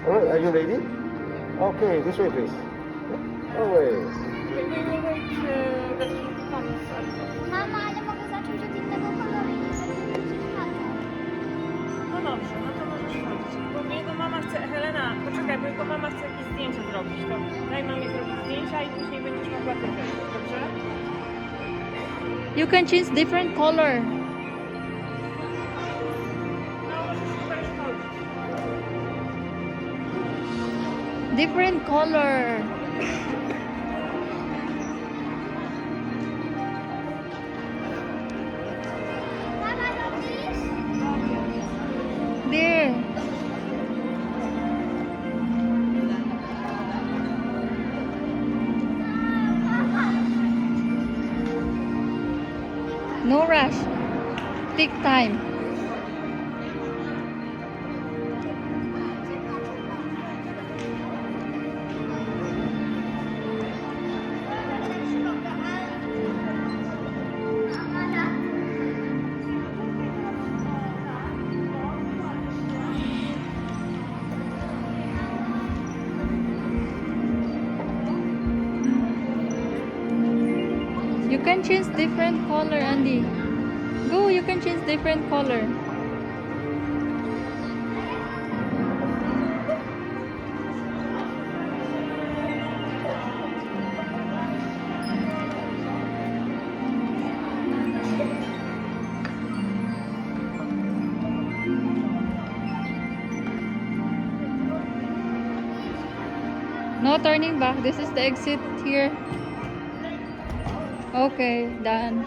Alright, are you ready? Okay, this way please. Away. Mama, ale mogę zacząć od innego koloru i nie będę No dobrze, no to możesz chodzić. Bo jego mama chce, Helena, poczekaj, bo jego mama chce jakieś zdjęcia zrobić. To daj mamie zrobić zdjęcia i później będziesz mogła ty wejść, dobrze? You can choose different color. No, możesz chyba już chodzić. Different color. Mama, robisz? There. No rush. Take time. You can change different color, Andy. Go, you can change different color. No turning back. This is the exit here. Okay, done.